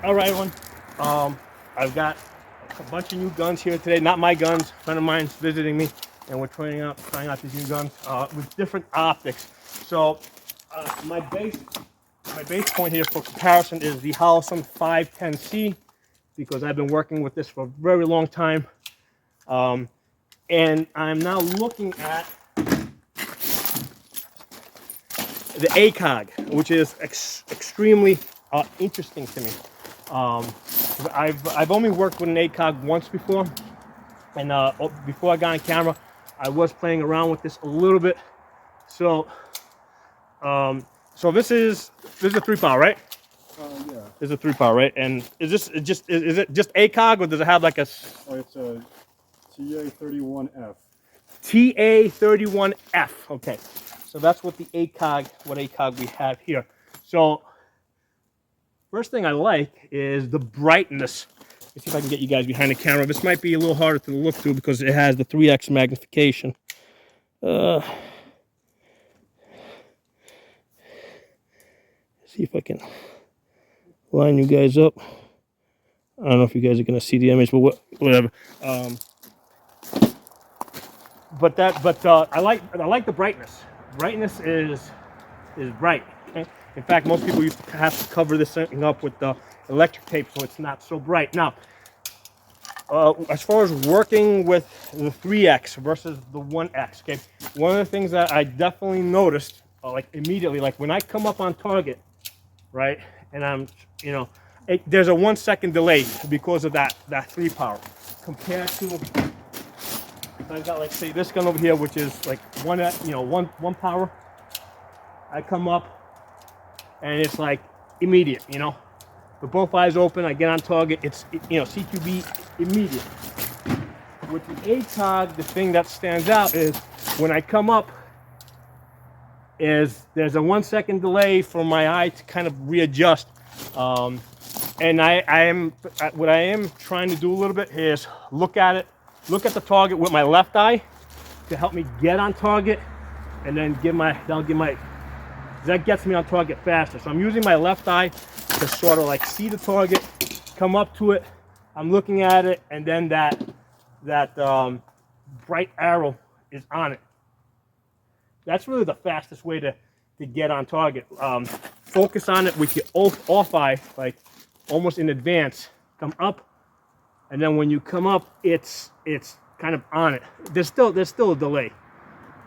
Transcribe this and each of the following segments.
All right, everyone. I've got a bunch of new guns here today. Not my guns. A friend of mine's visiting me, and we're trying out these new guns with different optics. So my base point here for comparison is the Holosun 510C because I've been working with this for a very long time, and I'm now looking at the ACOG, which is extremely interesting to me. I've only worked with an ACOG once before, and before I got on camera, I was playing around with this a little bit. So, so this is a 3-power, right? Yeah. This is a 3-power, right? And is it just ACOG, or does it have like a? Oh, it's a TA31F. TA31F. Okay, so that's what the ACOG we have here. So first thing I like is the brightness. Let's see if I can get you guys behind the camera. This might be a little harder to look through because it has the 3x magnification. See if I can line you guys up. I don't know if you guys are going to see the image, but whatever. But I like the brightness. Brightness is bright. Okay? In fact, most people used to have to cover this thing up with the electric tape so it's not so bright. Now, as far as working with the 3x versus the 1x, okay, one of the things that I definitely noticed, like immediately, like when I come up on target, right, and I'm, there's a 1 second delay because of that 3-power compared to if I've got, like, say, this gun over here, which is like one power. I come up and it's like immediate, with both eyes open, I get on target, it's, CQB immediate. With the ACOG, the thing that stands out is when I come up, there's a 1 second delay for my eye to kind of readjust. And what I am trying to do a little bit is look at the target with my left eye to help me get on target, and then that gets me on target faster. So I'm using my left eye to sort of like see the target, come up to it, I'm looking at it, and then that bright arrow is on it. That's really the fastest way to get on target. Focus on it with your off eye, like almost in advance. Come up, and then when you come up, it's kind of on it. There's still a delay.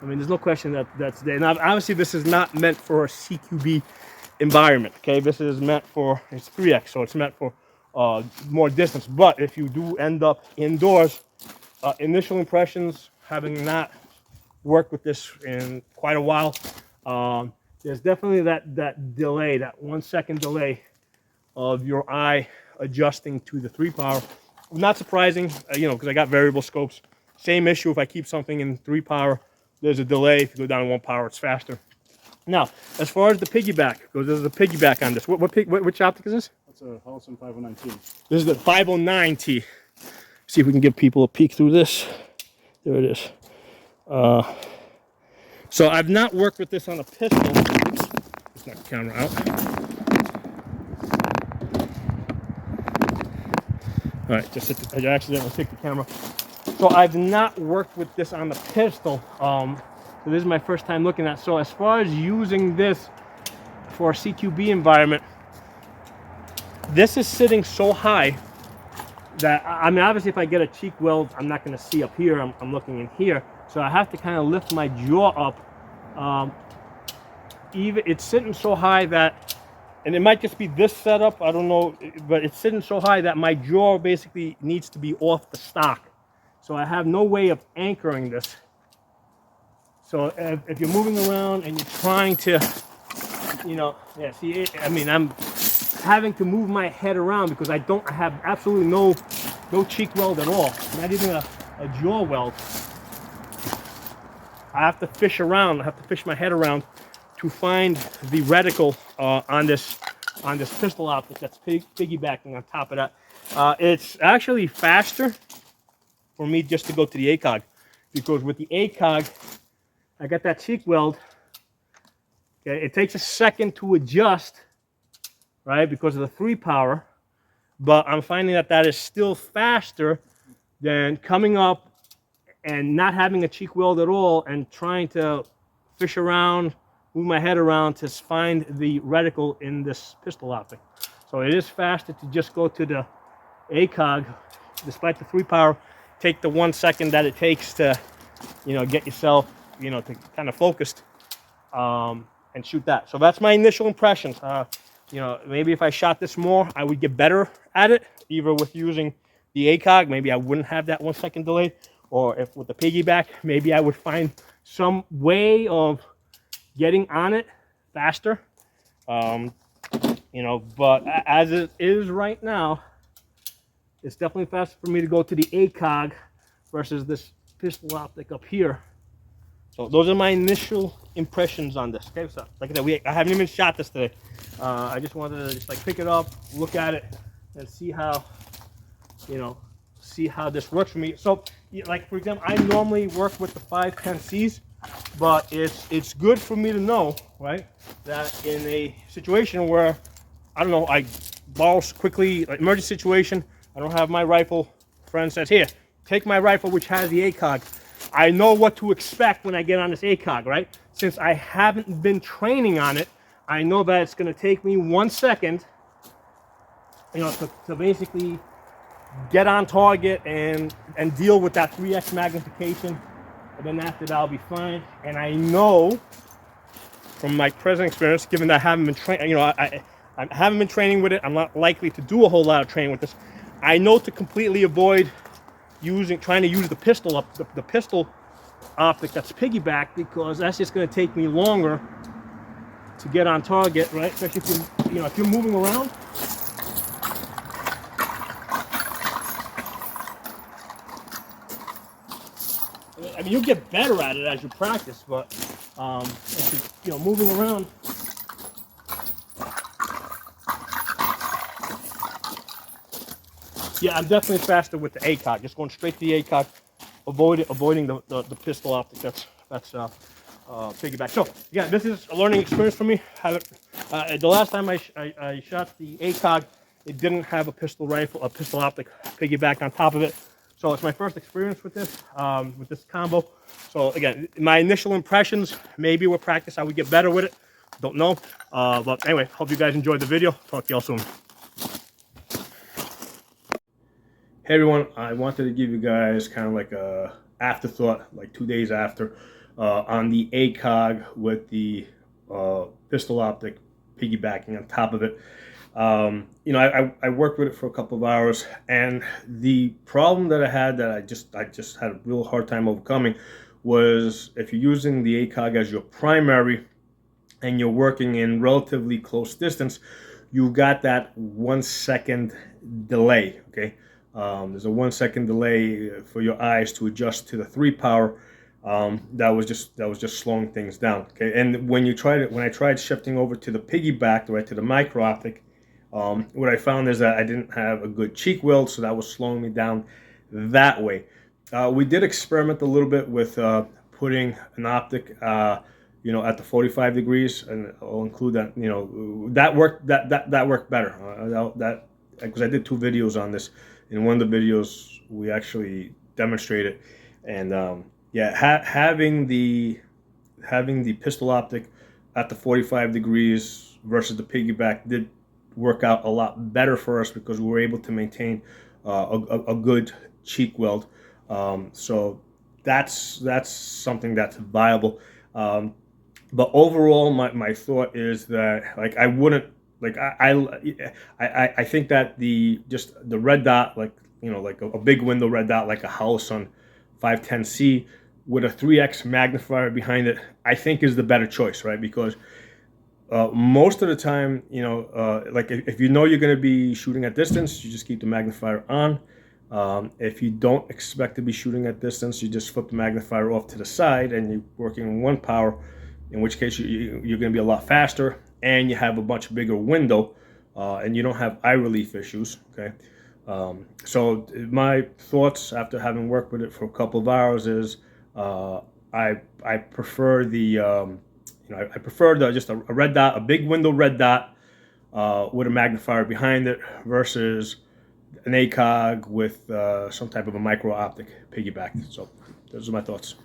I mean, there's no question that's there. Now, obviously, this is not meant for a CQB environment. Okay, this is meant for, it's 3x, so it's meant for more distance. But if you do end up indoors, initial impressions, having not worked with this in quite a while, there's definitely that delay, that 1 second delay of your eye adjusting to the 3-power. Not surprising, because I got variable scopes. Same issue if I keep something in 3-power. There's a delay. If you go down to 1-power, it's faster. Now, as far as the piggyback goes, there's a piggyback on this. Which optic is this? That's a Holosun 509T. This is the 509T. See if we can give people a peek through this. There it is. So I've not worked with this on a pistol. Oops, let's knock the camera out. All right, I accidentally picked the camera. So I've not worked with this on the pistol. So this is my first time looking at it. So as far as using this for a CQB environment, this is sitting so high that, I mean, obviously if I get a cheek weld, I'm not going to see up here. I'm looking in here. So I have to kind of lift my jaw up. Even it's sitting so high that, and it might just be this setup, I don't know, but it's sitting so high that my jaw basically needs to be off the stock. So I have no way of anchoring this. So if you're moving around and you're trying to, yeah, see, I mean, I'm having to move my head around because I have absolutely no cheek weld at all, not even a jaw weld. I have to fish around. I have to fish my head around to find the reticle on this pistol optic that's piggybacking on top of that. It's actually faster for me just to go to the ACOG, because with the ACOG, I got that cheek weld. Okay, it takes a second to adjust, right, because of the 3-power. but I'm finding that that is still faster than coming up and not having a cheek weld at all and trying to fish around, move my head around to find the reticle in this pistol optic. So it is faster to just go to the ACOG, despite the 3-power, take the 1 second that it takes to, you know, get yourself, you know, to kind of focused, and shoot that. So that's my initial impressions. You know, maybe if I shot this more, I would get better at it, either with using the ACOG, maybe I wouldn't have that 1 second delay, or if with the piggyback, maybe I would find some way of getting on it faster. You know, but as it is right now, it's definitely faster for me to go to the ACOG versus this pistol optic up here. So those are my initial impressions on this. Okay, so like I said, I haven't even shot this today. I just wanted to just like pick it up, look at it, and see how, you know, see how this works for me. So, like for example, I normally work with the 510Cs, but it's good for me to know, right, that in a situation where, I don't know, I borrow quickly, like emergency situation, I don't have my rifle, friend says, here, take my rifle which has the ACOG. I know what to expect when I get on this ACOG, right? Since I haven't been training on it, I know that it's going to take me 1 second, you know, to basically get on target and deal with that 3x magnification. And then after that, I'll be fine. And I know from my present experience, given that I haven't been training, you know, I haven't been training with it, I'm not likely to do a whole lot of training with this. I know to completely avoid trying to use the pistol the pistol optic that's piggyback, because that's just going to take me longer to get on target, right? Especially if you're moving around. I mean, you'll get better at it as you practice, but if you're, moving around. Yeah, I'm definitely faster with the ACOG. Just going straight to the ACOG, avoiding the pistol optic. That's piggyback. So yeah, this is a learning experience for me. The last time I shot the ACOG, it didn't have a pistol optic piggyback on top of it. So it's my first experience with this combo. So again, my initial impressions, maybe with practice I would get better with it. Don't know. But anyway, hope you guys enjoyed the video. Talk to y'all soon. Hey everyone, I wanted to give you guys kind of like a afterthought, like 2 days after, on the ACOG with the pistol optic piggybacking on top of it. You know, I worked with it for a couple of hours, and the problem that I had that I just had a real hard time overcoming was if you're using the ACOG as your primary and you're working in relatively close distance, you've got that 1 second delay, okay? There's a 1 second delay for your eyes to adjust to the 3-power. That was just slowing things down. Okay, and when I tried shifting over to the piggyback, right, to the micro optic, what I found is that I didn't have a good cheek weld, so that was slowing me down that way. We did experiment a little bit with putting an optic, you know, at the 45 degrees, and I'll include that. You know, that worked. That worked better. Because I did 2 videos on this. In one of the videos, we actually demonstrated, and yeah, having the pistol optic at the 45 degrees versus the piggyback did work out a lot better for us because we were able to maintain a good cheek weld. So that's something that's viable. But overall, my thought is that, like, I wouldn't. Like I think that the red dot, like, you know, like a big window red dot, like a Holosun 510C with a 3x magnifier behind it, I think is the better choice, right? Because most of the time, you know, like if you know you're going to be shooting at distance, you just keep the magnifier on. If you don't expect to be shooting at distance, you just flip the magnifier off to the side and you're working in 1 power, in which case you're going to be a lot faster, and you have a much bigger window, and you don't have eye relief issues. Okay, so my thoughts after having worked with it for a couple of hours is I prefer the you know, I prefer just a red dot, a big window red dot with a magnifier behind it, versus an ACOG with some type of a micro optic piggyback. So those are my thoughts.